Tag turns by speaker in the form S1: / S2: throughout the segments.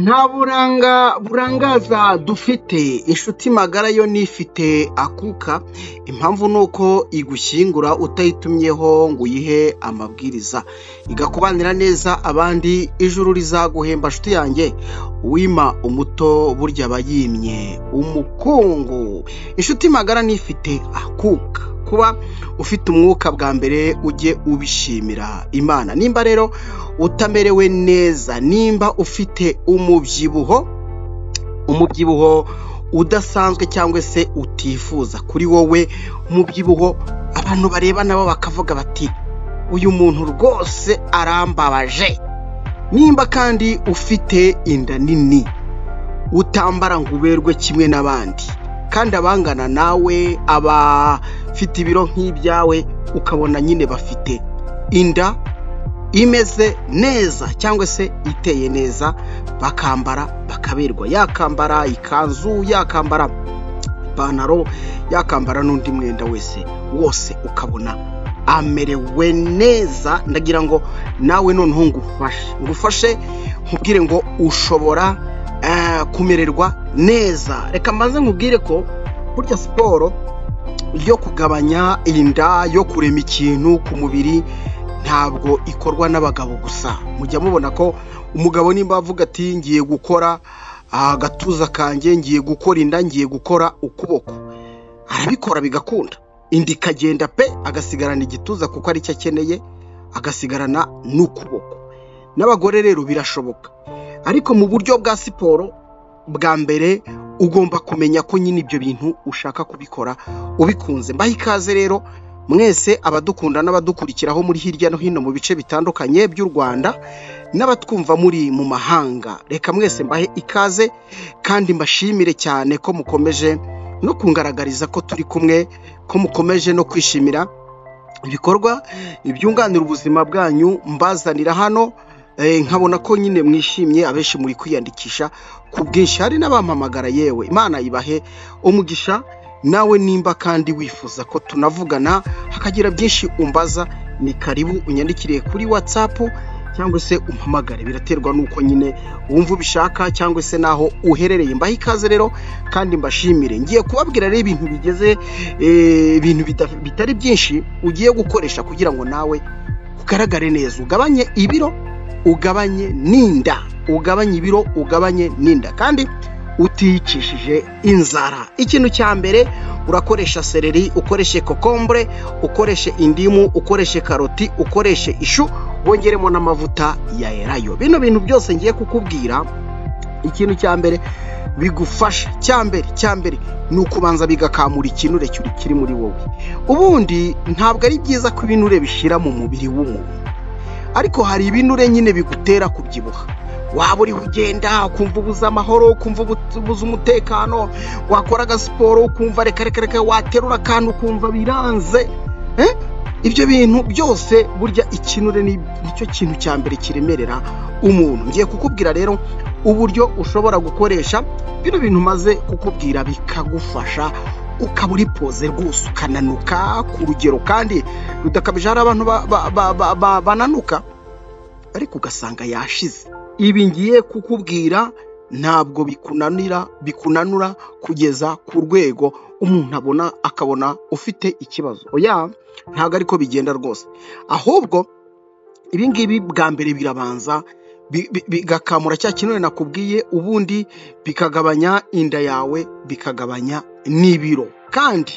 S1: nta burangaza dufite inshuti magara yo nifite akuka. Impamvu nuko igushyingura utayitumyeho ngo uyihe amabwiriza, igakubanira neza abandi ijuru rizaguhemba. Nshuti yanjye, wima umuto burya abayimye umukungu. Inshuti magara nifite akuka, kuba ufite umwuka bwa mbere ujye ubishimira Imana. Nimba rero utamerewe neza, nimba ufite umubyibuho udasanzwe cyangwa se utifuza kuri wowe, umubyibuho abantu bareba nabo bakavuga bati uyu muntu rwose arambabaje. Nimba kandi ufite inda nini utambara ngo uberwe kimwe n'abandi, kandi abangana nawe abafite ibiro nk'ibyawe ukabona nyine bafite inda imeze neza cyangwa se iteye neza, bakambara bakaberwa, yakambara ikanzu, yakambara ipantaro, yakambara n'undi mwenda wose ukabona amerewe neza. Ndagira ngo nawe noneho ngufashe nkubwire ngo ushobora kumererwa neza. Reka mbanze nkubwire ko burya siporo yo kugabanya inda, yo kurema ikintu ku mubiri, ntabwo ikorwa n'abagabo gusa. Mujya mubona ko umugabo nimba avuga ati ngiye gukora agatuza kanjye, ngiye gukora inda, ngiye gukora ukuboko, arabikora bigakunda, inda ikagenda pe, agasigarana igituza kuko ari cyo akeneye, agasigarana n'ukuboko. N'abagore rero birashoboka, ariko mu buryo bwa siporo bwa mbere ugomba kumenya ko nyine ibyo bintu ushaka kubikora ubikunze. Mbahe ikaze rero mwese abadukunda n'abadukurikiraho muri hirya no hino mu bice bitandukanye by'u Rwanda, n'abatwumva muri mu mahanga. Reka mwese mbahe ikaze kandi mbashimire cyane ko mukomeje no kungaragariza ko turi kumwe, ko mukomeje no kwishimira ibikorwa ibyunganira ubuzima bwanyu mbazanira hano. Nkabona ko nyine mwishimye, abenshi muri kwiyandikisha ku bwinshi, hari n'abampamagara. Yewe Imana ibahe umugisha. Nawe nimba kandi wifuza ko tunavugana hakagira byinshi umbaza, ni karibu unyandikire kuri WhatsApp cyangwa se umpamagare, biraterwa nuko nyine wumva ubishaka cyangwa se naho uherereye. Mbahe ikaze rero kandi mbashimire. Ngiye kubabwira rero ibintu bigeze ibintu bitari byinshi ugiye gukoresha kugira ngo nawe ugaragare neza, ugabanye ibiro, ugabanye n'inda, ugabanye ibiro, ugabanye n'inda, kandi uticishije inzara. Ikintu cya mbere, urakoresha seleri, ukoreshe kokombure, ukoreshe indimu, ukoreshe karoti, ukoreshe ishu, wongeremo n'amavuta ya elayo. Bino bintu byose ngiye kukubwira, ikintu cya mbere bigufasha, cya mbere ni ukubanza bigakamura ikinure kiri muri wowe. Ubundi ntabwo ari byiza ko ibinure bishira mu mubiri w'umuntu, ariko hari ibinure nyine bigutera kubyibuha. Waba uri ugenda ukumva ubuze amahoro, ukumva ubuze umutekano, wakora agasiporo ukumva reka, waterura akantu ukumva biranze. Ibyo bintu byose burya ikinure nicyo kintu cya mbere kiremerera umuntu. Ngiye kukubwira rero uburyo ushobora gukoresha bino bintu maze kukubwira, bikagufasha ukaba uri poze rwose, ukananuka ku rugero kandi rudakabije. Hari abantu bananuka ariko ugasanga yashize. Ibi ngiye kukubwira ntabwo bikunanura kugeza ku rwego umuntu akabona ufite ikibazo. Oya, ntabwo ariko bigenda rwose. Ahubwo ibi ngibi bwa mbere birabanza bigakamura cya kinure nakubwiye, ubundi bikagabanya inda yawe, bikagabanya n'ibiro, kandi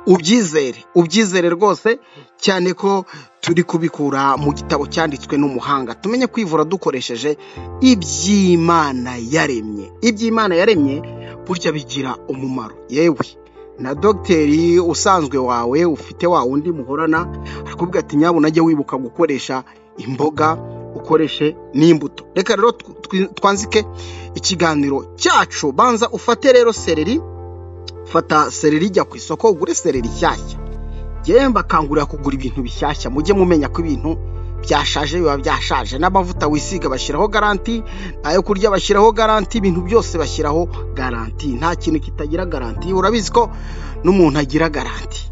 S1: ubyizere rwose cyane ko turi kubikura mu gitabo cyanditswe n'umuhanga. Tumenye kwivura dukoresheje iby'Imana yaremye. Iby'Imana yaremye burya bigira umumaro. Yewe na dogiteri usanzwe wawe ufite wa wundi muhorana arakubwira ati nyabuna najye wibuka gukoresha imboga, ukoreshe n'imbuto. Reka rero twanzike ikiganiro cyacu. Banza ufate rero seleri. Fata seleri, jya ku isoko ugure seleri nshyashya. Yemba kangurira kugura ibintu bishyashya. Mujye mumenya ko ibintu byashaje biba byashaje. N'amavuta wisiga bashyiraho garanti, ayo kurya bashyiraho garanti, ibintu byose bashyiraho garanti. Nta kintu kitagira garanti. Urabizi ko n'umuntu agira garanti.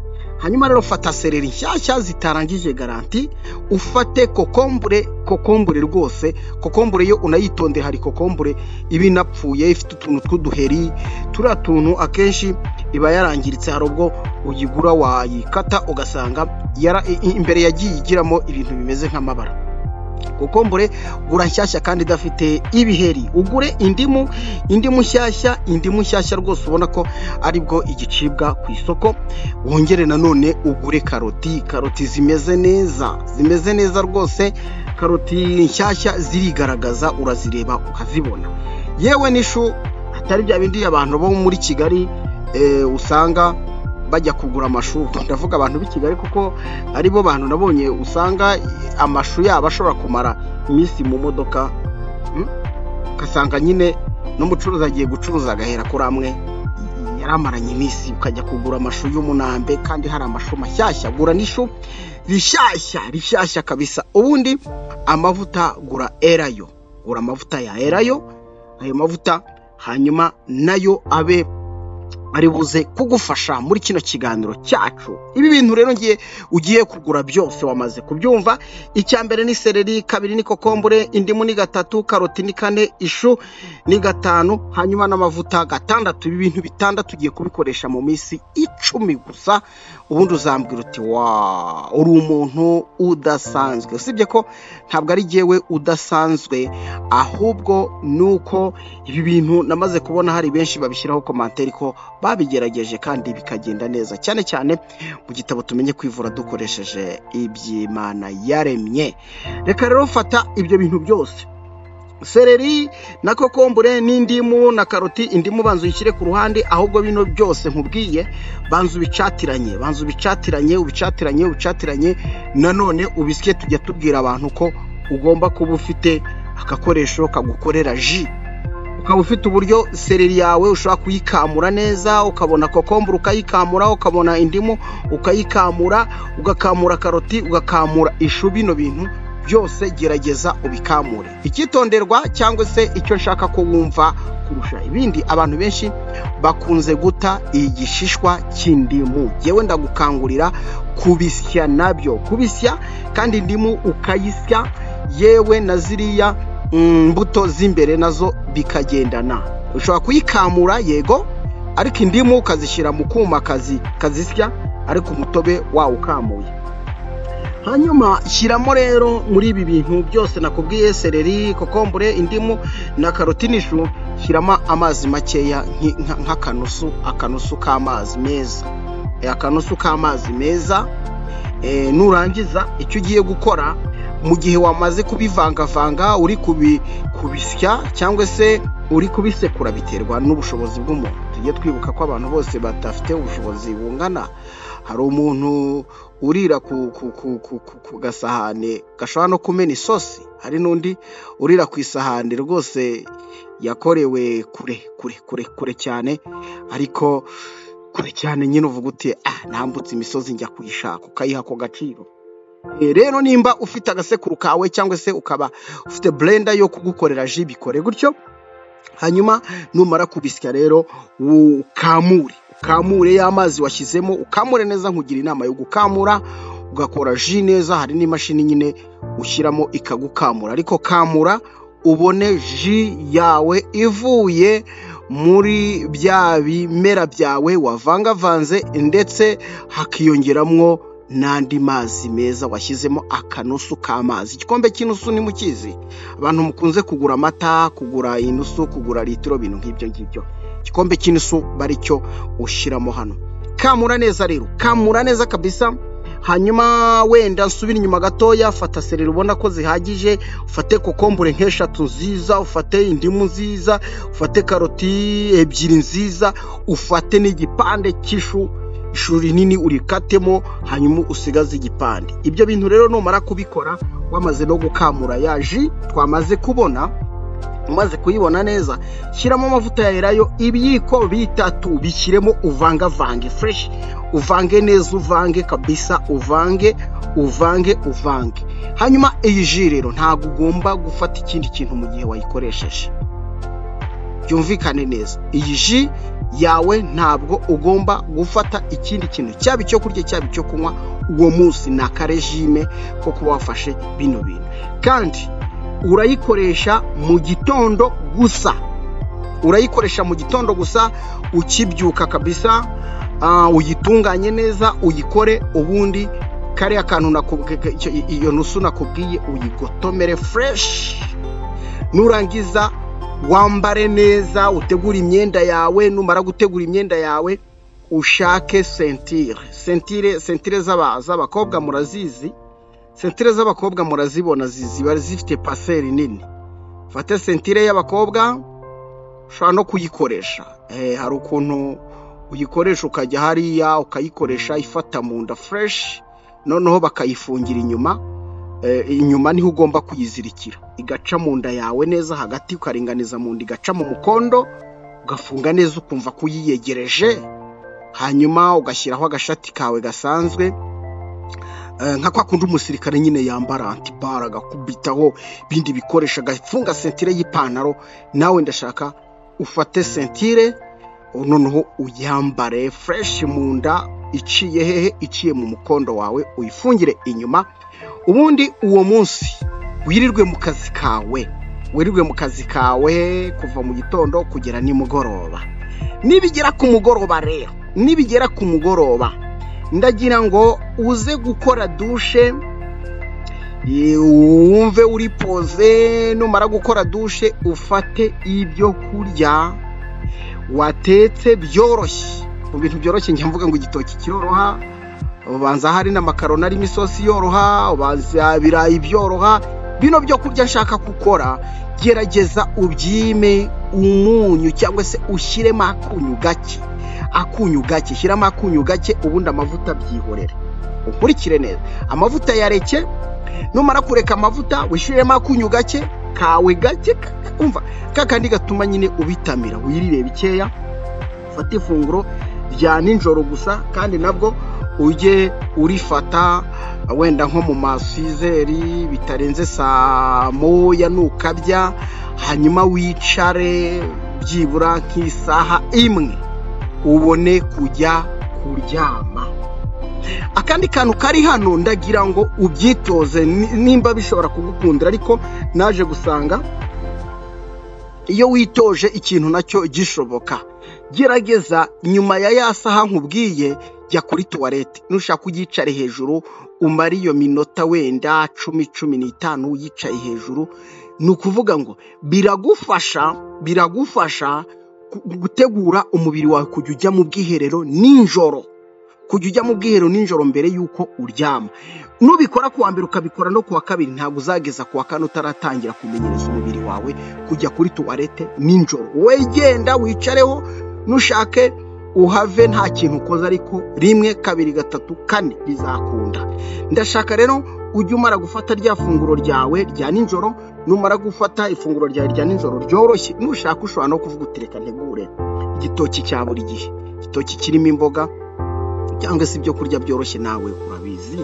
S1: hanyuma rero fata seleri nshyashya zitarangije garanti, ufate kokombure rwose. Kokombure yo unayitonde, hari kokombure iba inapfuye ifite utuntu tw'uduheri, turiya tuntu akenshi iba yarangiritse, hari ubwo uyigura wayikata ugasanga imbere yagiye igiramo ibintu bimeze nk'amabara. Kokombure gura nshyashya kandi idafite ibiheri. Ugure indimu nshyashya rwose ubona ko aribwo igicibwa ku isoko. Wongere nanone ugure karoti zimeze neza rwose. Karoti nshyashya zirigaragaza, urazireba ukazibona. Yewe n'ishu atari bya bindi abantu bo muri Kigali usanga bajya kugura amashu. Ndavuga abantu b'i Kigali kuko aribo bantu nabonye usanga amashu yabo ashobora kumara iminsi mu modoka, ugasanga nyine n'umucuruzi agiye gucuruza agahera kuri amwe yaramaranye iminsi, ukajya kugura amashu y'umunambe kandi hari amashu mashyashya. Gura n'ishu rishyashya kabisa. Ubundi amavuta gura Erayo, gura amavuta ya Erayo, ayo mavuta hanyuma nayo abe ari buze kugufasha muri kino kiganiro cyacu. Ibi bintu rero ugiye kugura byose wamaze kubyumva. Icya mbere ni seleri, kabiri ni kokombure, indimu ni 3, karoti ni 4, ishu ni 5, hanyuma n'amavuta 6. Ibi bintu 6 ugiye kubikoresha mu minsi 10 gusa. Ubundi uzambwira uti uri umuntu udasanzwe. Usibye ko ntabwo ari jewe udasanzwe, ahubwo nuko ibi bintu namaze kubona hari benshi babishyiraho commentaire ko babigerageje kandi bikagenda neza, cyane mu gitabo tumenye kwivura dukoresheje iby'Imana yaremye. Reka rero fata ibyo bintu byose, seleri na kokombure n'indimu na karoti. Indimu banzu uyishyire ku ruhande, ahubwo bino byose nkubwiye banzu ubicatiranye nanone ubisye. Tujya tubwira abantu ko ugomba kuba ufite akakoresho kagukorera ji, ukaba ufite uburyo seleri yawe ushobora kuyikamura neza, ukabona kokombure ukayikamura, ukabona indimu ukayikamura, ugakamura karoti, ugakamura ishu. Bino bintu byose gerageza ubikamure. Icyitonderwa cyangwa se icyo nshaka ko wumva kurusha ibindi, abantu benshi bakunze guta igishishwa cy'indimu. Yewe ndagukangurira kubisya nabyo, kandi indimu ukayisya, yewe na ziriya mbuto z'imbere nazo bikagendana. Ushobora kuyikamura yego, ariko indimu ukazishyira mu kuma kazisya, ariko umutobe wawukamuye. Hanyuma shyiramo rero muri ibi bintu byose nakubwiye, seleri, kokombure, indimu na karoti n'ishu, shyiramo amazi makeya nk'akanusu k'amazi meza. Nurangiza icyo ugiye gukora, mu gihe wamaze kubivangavanga, uri kubisya cyangwa se uri kubisekura, biterwa n'ubushobozi bw'umuntu. Tujye twibuka ko abantu bose badafite ubushobozi bungana. Hari umuntu urira ku gasahane gashobora no kumena isosi, hari n'undi urira ku isahane rwose yakorewe kure cyane, ariko kure cyane nyine uvuga uti nambutse imisozi njya kuyishaka, ukayiha ako gaciro. Rero nimba ufite agasekuru kawe cyangwa se ukaba ufite blender yo kugukorera ji, bikore gutyo. Hanyuma numara kubisya rero ukamure y'amazi washyizemo, ukamure neza. Nkugira inama yo gukamura ugakora ji neza. Hari n'imashini nyine ushyiramo ikagukamura, ariko kamura ubone ji yawe ivuye muri bya bimera byawe wavangavanze, ndetse hakiyongeramwo n'andi mazi meza washyizemo akanusu k'amazi. Igikombe cy'inusu ni mukizi, abantu mukunze kugura amata, kugura inusu, kugura litiro, bintu nk'ibyo. Igikombe cy'inusu baricyo ushyiramo hano. Kamura neza rero, kamura neza kabisa. Hanyuma wenda nsubira inyuma gatoya, fata seleri ubona ko zihagije, ufate kokombure nk'eshatu nziza, ufate indimu nziza, ufate karoti 2 nziza, ufate n'igipande cy'ishu, ishu rinini urikatemo, hanyuma usigaze igipande. Ibyo bintu rero numara kubikora, wamaze no gukamura yaji twamaze kubona, umaze kuyibona neza, shyiramo amavuta ya Erayo ibiyiko 3, bishyiremo uvangavange fresh, uvange neza, uvange kabisa, uvange. Hanyuma iyi ji rero ntabwo ugomba gufata ikindi kintu mu gihe wayikoresheje, byumvikane neza. Iyi ji yawe ntabwo ugomba gufata ikindi kintu cyaba icyo kurya cyaba icyo kunywa uwo munsi. ni akarejime ko kuba wafashe bino bintu, kandi urayikoresha mu gitondo gusa. Urayikoresha mu gitondo gusa ukibyuka kabisa, uyitunganye neza uyikore, ubundi kariya kantu iyo nusu nakubwiye uyigotomere fresh. Nurangiza wambare neza, utegura imyenda yawe. Numara gutegura imyenda yawe ushake sentire z'abakobwa murazizi. Sentire z'abakobwa murazibona, ziba zifite paseri nini. Fate sentire y'abakobwa, ushobora no kuyikoresha. Hari ukuntu uyikoresha ukajya hariya ukayikoresha ifata mu nda fresh, noneho bakayifungira inyuma. Inyuma niho ugomba kuyizirikira, igaca mu nda yawe neza hagati, ukaringaniza mu nda igaca mu mukondo, ugafunga neza ukumva kuyiyegereje. Hanyuma ugashyiraho agashati kawe gasanzwe, nka kwa kundi umusirikare nyine yambara antibara, agakubitaho bindi bikoresha, agafunga sentire y'ipantaro. Nawe ndashaka ufate sentire noneho uyambare fresh mu nda, iciye hehe? Iciye mu mukondo wawe, uyifungire inyuma. Ubundi uwo munsi wirirwe mu kazi kawe, kuva mu gitondo kugera nimugoroba. Nibigera ku mugoroba ndagira ngo uze gukora dushe, wumve uri poze. Numara gukora dushe ufate ibyo kurya watetse byoroshye. Mu bintu byoroshye njya mvuga ngo igitoki kiroroha, ubanza hari n'amakaroni arimo isosi yoroha, ubanza ibirayi byoroha. Bino byo kurya nshaka gukora, gerageza ubyime umunyu cyangwa se ushyiremo akunyu gake, shyiramo akunyu gake, ubundi amavuta byihorere. Ukurikire neza, amavuta yareke. Numara kureka amavuta wishyiremo akunyu gake kawe gake, umva kakandi gatuma nyine ubitamira, wirire bikeya. Fata ifunguro rya ninjoro gusa, kandi nabwo ujye urifata wenda nko mu masizeri bitarenze saa moya nukabya. Hanyuma wicare byibura nk'isaha imwe ubone kujya kuryama. Akandi kantu kari hano ndagira ngo ubyitoze, nimba bishobora kugukundira, ariko naje gusanga iyo witoje ikintu nacyo gishoboka. Gerageza nyuma ya saha nkubwiye, jya kuri toilette. Nushaka kugicare hejuru umara iyo minota wenda 10-15 uyicaye hejuru. Nukuvuga ngo biragufasha gutegura umubiri wawe kujya ujya mu bwiherero nijoro, mbere yuko uryama. Nubikora kuwa mbere ukabikora no kuwa kabiri, ntabwo uzageza kuwa kane utaratangira kumenyereza umubiri wawe kujya kuri toilette nijoro. Wegenda wicareho, nushake uhave nta kintu ukoze, ariko 1, 2, 3, 4 bizakunda. Ndashaka rero ujye umara gufata rya funguro ryawe rya nijoro. Numara gufata ifunguro ryawe rya nijoro ryoroshye, nushaka ushobora no kuvuga utireka ntegure igitoki cya buri gihe, igitoki kirimo imboga cyangwa se ibyo kurya byoroshye, nawe urabizi.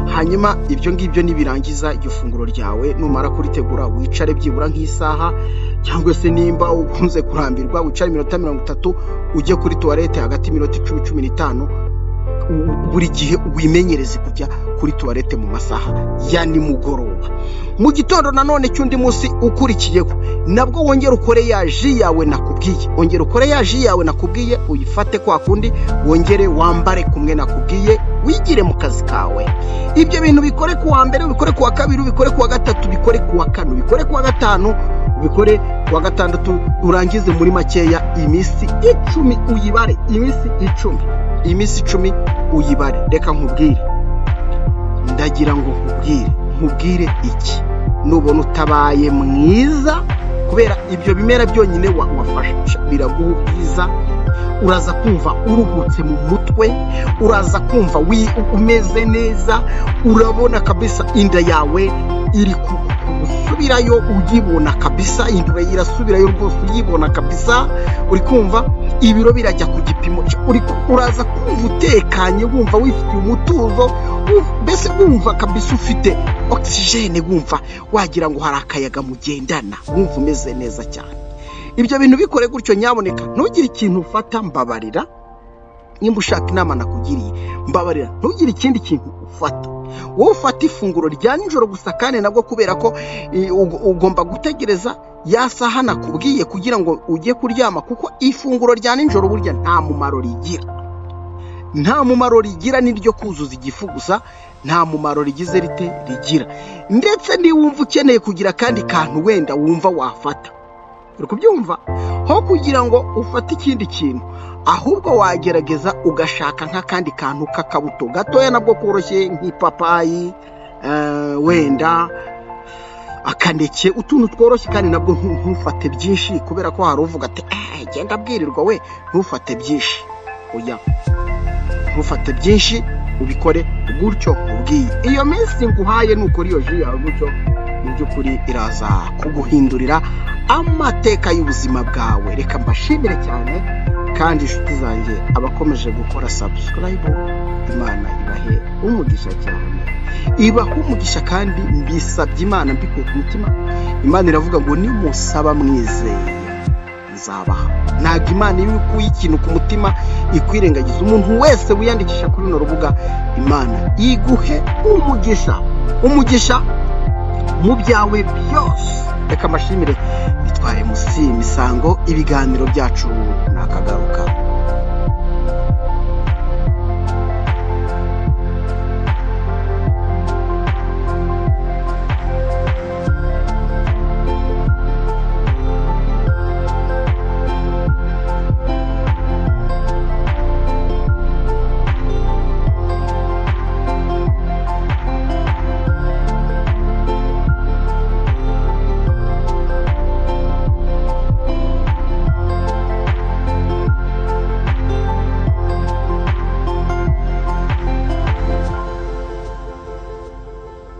S1: Hanyuma ibyo ngibyo nibirangiza iryo funguro ryawe, numara kuritegura wicare byibura nk'isaha, cyangwa se nimba ukunze kurambirwa wicare iminota 30, ujye kuri toilette hagati iminota 10-15. Buri gihe wimenyereze kujya kuri toilette mu masaha ya nimugoroba. Mu gitondo nanone cy'undi munsi ukurikiyeho, nabwo wongera ukore ya ji yawe nakubwiye, uyifate kwa kundi, wongere wambare kumwe nakubwiye, wigire mu kazi kawe. Ibyo bintu bikore kuwa mbere, bikore kuwa kabiri, bikore kuwa gatatu, bikore kuwa kane, bikore kuwa gatanu, bikore kuwa gatandatu. Urangize muri makeya iminsi 10 uyibare, iminsi 10 uyibare. Reka nkubwire, ndagira ngo nkubwire iki. Nubona utabaye mwiza kubera ibyo bimera byonyine wafasha, biraguha ubwiza. Uraza kumva uruhutse mu mutwe, uraza kumva umeze neza. Urabona kabisa inda yawe iri gusubirayo, uyibona kabisa. Inda irasubirayo rwose, uyibona kabisa. Uri kumva ibiro birajya ku gipimo, uraza kumva utekanye, wumva wifitiye umutuzo, mbese wumva kabisa ufite oxygene, wumva wagira ngo hari akayaga mugendana, wumva umeze neza cyane. ibyo bintu bikore gutyo nyaboneka ntugire ikintu ufata mbabarira nimba ushaka inama nakugiriye mbabarira ntugire ikindi kintu ufata wowe ufata ifunguro rya nijoro gusa kandi nabwo kubera ko ugomba gutegereza ya saha nakubwiye kugira ngo ujye kuryama kuko ifunguro rya nijoro burya nta mumaro rigira niryo kuzuza igifu gusa nta mumaro rigize rigira ndetse niwumva ukeneye kugira kandi kantu wenda wumva wafata uri kubyumva ho kugira ngo ufate ikindi kintu ahubwo wagerageza ugashaka nk'akandi kantu k'akabuto gatoya nabwo koroshye nk'ipapayi wenda akaneke utuntu tworoshye kandi nabwo ntufate byinshi kubera ko hari uvuga ati genda bwirirwa we ntufate byinshi oya ntufate byinshi ubikore gutyo ubwiye iyo minsi nguhaye nukora iyo ji yawe gutyo mu by'ukuri iraza kuguhindurira amateka y'ubuzima bwawe reka mbashimire cyane kandi inshuti zanjye abakomeje gukora subscribe Imana ibahe umugisha cyane ibaha umugisha kandi mbisabye Imana mbikuye ku mutima Imana iravuga ngo nimusaba mwizeye nzabaha ntabwo Imana iyo ukuye ikintu ku mutima ikwirengagiza umuntu wese wiyandikisha kuri runo rubuga Imana iguhe umugisha mu byawe byose reka mashimire bitwaye musi misango ibiganiro byacu nakagaruka